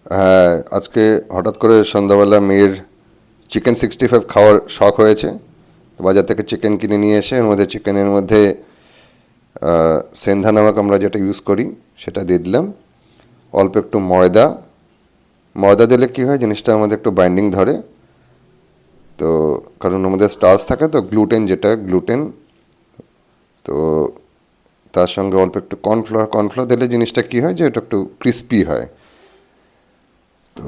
হ্যাঁ, আজকে হঠাৎ করে সন্ধ্যাবেলা মেয়ের চিকেন 65 খাওয়ার শখ হয়েছে। তো বাজার থেকে চিকেন কিনে নিয়ে এসে এর মধ্যে চিকেনের মধ্যে সেন্ধা নামক আমরা যেটা ইউজ করি সেটা দিয়ে দিলাম। অল্প একটু ময়দা। ময়দা দিলে কী হয়, জিনিসটা আমাদের একটু বাইন্ডিং ধরে। তো কারণ আমাদের স্টার্চ থাকে তো, গ্লুটেন। তো তার সঙ্গে অল্প একটু কর্নফ্লাওয়ার দিলে জিনিসটা কী হয় যে এটা একটু ক্রিস্পি হয়। তো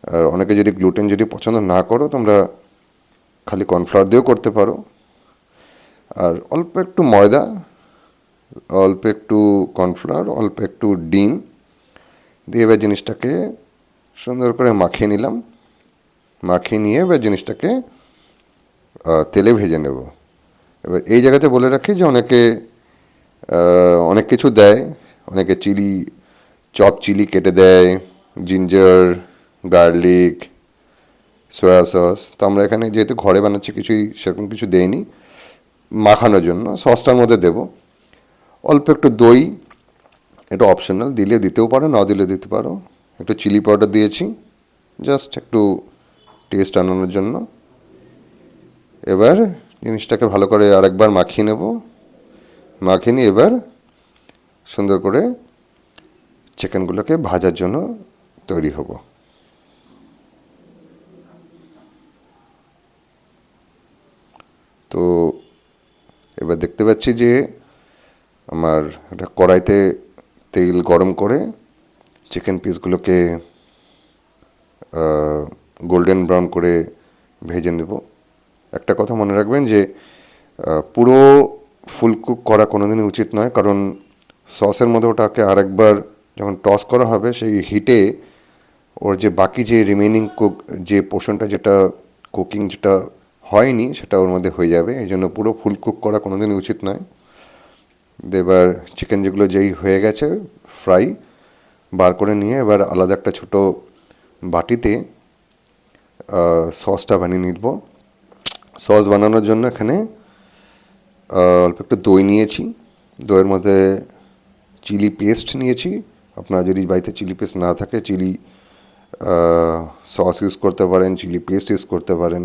আর অনেকে যদি গ্লুটেন যদি পছন্দ না করো, তোমরা খালি কর্নফ্লাওয়ার দিয়েও করতে পারো। আর অল্প একটু ময়দা, অল্প একটু কর্নফ্লাওয়ার, অল্প একটু ডিম দিয়ে এবার জিনিসটাকে সুন্দর করে মাখিয়ে নিলাম। মাখিয়ে নিয়ে এবার জিনিসটাকে তেলে ভেজে নেব। এবার এই জায়গাতে বলে রাখি যে অনেকে অনেক কিছু দেয়। অনেকে চিলি কেটে দেয়, জিঞ্জার, গার্লিক, সয়া সস। তো আমরা এখানে যেহেতু ঘরে বানাচ্ছি, কিছুই সেরকম কিছু দেইনি। মাখানোর জন্য সসটার মধ্যে দেব অল্প একটু দই। এটা অপশনাল, দিলে দিতেও পারো, না দিলে দিতে পারো। একটু চিলি পাউডার দিয়েছি, জাস্ট একটু টেস্ট আনানোর জন্য। এবার জিনিসটাকে ভালো করে আরেকবার মাখিয়ে নেব। মাখিয়ে নিয়ে এবার সুন্দর করে চিকেনগুলোকে ভাজার জন্য তৈরি হব। তো এবার দেখতে পাচ্ছি যে আমার একটা কড়াইতে তেল গরম করে চিকেন পিসগুলোকে গোল্ডেন ব্রাউন করে ভেজে নেব। একটা কথা মনে রাখবেন যে পুরো ফুল কুক করা কোনোদিনই উচিত নয়, কারণ সসের মধ্যে ওটাকে আরেকবার যখন টস করা হবে সেই হিটে ওর যে বাকি যে রিমেনিং যে পোর্শনটা, যেটা কুকিং যেটা হয়নি, সেটা ওর মধ্যে হয়ে যাবে। এই জন্য পুরো ফুল কুক করা কোনোদিনই উচিত নয়। এবার চিকেন যেগুলো যেই হয়ে গেছে ফ্রাই, বার করে নিয়ে এবার আলাদা একটা ছোট বাটিতে সসটা বানিয়ে নিব। সস বানানোর জন্য এখানে অল্প একটু দই নিয়েছি। দইয়ের মধ্যে চিলি পেস্ট নিয়েছি। আপনার যদি বাড়িতে চিলি পেস্ট না থাকে, চিলি সস ইউজ করতে পারেন, চিলি পেস্ট ইউজ করতে পারেন,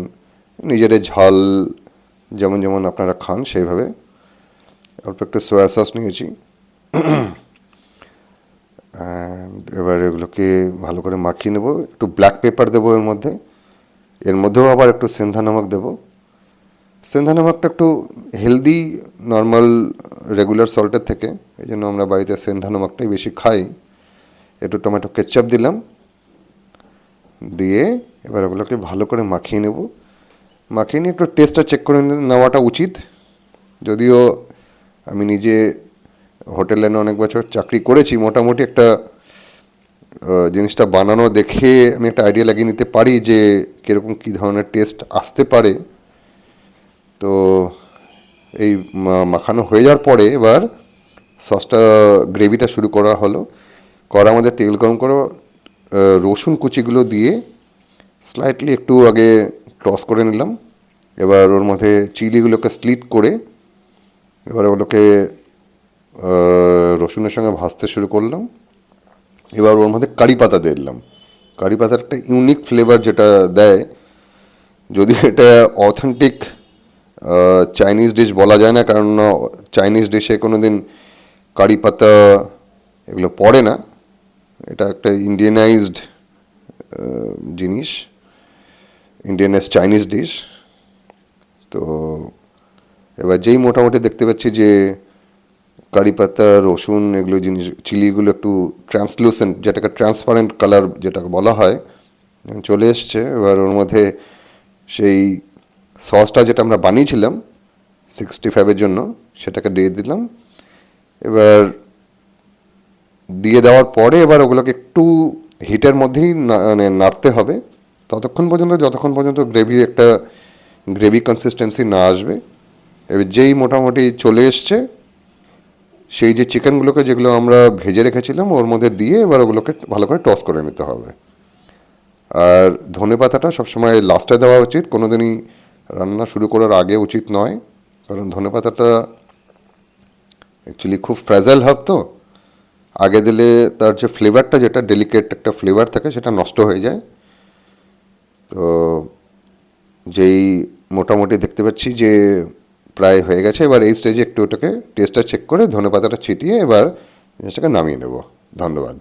নিজেদের ঝাল যেমন যেমন আপনারা খান সেইভাবে। অল্প একটু সয়া সস নিয়েছি। অ্যান্ড এবার এগুলোকে ভালো করে মাখিয়ে নেব। একটু ব্ল্যাক পেপার দেবো এর মধ্যে। এর মধ্যেও আবার একটু সেন্ধা নমক দেবো। সেন্ধা নমকটা একটু হেলদি নর্মাল রেগুলার সল্টের থেকে, এই জন্য আমরা বাড়িতে সেন্ধা নমকটাই বেশি খাই। একটু টমেটো কেচাপ দিলাম, দিয়ে এবার ওগুলোকে ভালো করে মাখিয়ে নেব। মাখিয়ে নিয়ে একটু টেস্টটা চেক করে নেওয়াটা উচিত। যদিও আমি নিজে হোটেল লাইনে অনেক বছর চাকরি করেছি, মোটামুটি একটা জিনিসটা বানানো দেখে আমি একটা আইডিয়া লাগিয়ে নিতে পারি যে কীরকম কী ধরনের টেস্ট আসতে পারে। তো এই মাখানো হয়ে যাওয়ার পরে এবার সসটা, গ্রেভিটা শুরু করা হলো। কড়ার মধ্যে তেল গরম করে রসুন কুচিগুলো দিয়ে স্লাইটলি একটু আগে টস করে নিলাম। এবার ওর মধ্যে চিলিগুলোকে স্লিট করে এবার ওগুলোকে রসুনের সঙ্গে ভাজতে শুরু করলাম। এবার ওর মধ্যে কারি পাতা দিয়ে দিলাম। কারি পাতার একটা ইউনিক ফ্লেভার যেটা দেয়, যদিও এটা অথেন্টিক চাইনিজ ডিশ বলা যায় না, কারণ চাইনিজ ডিশে কোনো দিন কারি পাতা এগুলো পড়ে না। এটা একটা ইন্ডিয়ানাইজড জিনিস, ইন্ডিয়ানাইজ চাইনিজ ডিশ। তো এবার যেই মোটামুটি দেখতে পাচ্ছি যে কারি পাতা, রসুন, এগুলো জিনিস, চিলিগুলো একটু ট্রান্সলুসেন্ট, যেটাকে ট্রান্সপারেন্ট কালার যেটাকে বলা হয়, চলে এসছে। এবার ওর মধ্যে সেই সসটা যেটা আমরা বানিয়েছিলাম 65-এর জন্য, সেটাকে দিয়ে দিলাম। এবার দিয়ে দেওয়ার পরে এবার ওগুলোকে একটু হিটের মধ্যেই মানে নাড়তে হবে ততক্ষণ পর্যন্ত, যতক্ষণ পর্যন্ত একটা গ্রেভি কনসিস্টেন্সি না আসবে। এবার যেই মোটামুটি চলে এসছে, সেই যে চিকেনগুলোকে যেগুলো আমরা ভেজে রেখেছিলাম ওর মধ্যে দিয়ে এবার ওগুলোকে ভালো করে টস করে নিতে হবে। আর ধনে পাতাটা সবসময় লাস্টে দেওয়া উচিত, কোনো দিনই রান্না শুরু করার আগে উচিত নয়, কারণ ধনে পাতাটা অ্যাকচুয়ালি খুব ফ্র্যাজাইল হাব তো। আগে দিলে তার যে ফ্লেভারটা, যেটা ডেলিকেট একটা ফ্লেভার থাকে, সেটা নষ্ট হয়ে যায়। তো যেই মোটামুটি দেখতে পাচ্ছি যে প্রায় হয়ে গেছে, এবার এই স্টেজে একটু ওটাকে টেস্টটা চেক করে ধনেপাতাটা ছিটিয়ে এবার জিনিসটাকে নামিয়ে নেব। ধন্যবাদ।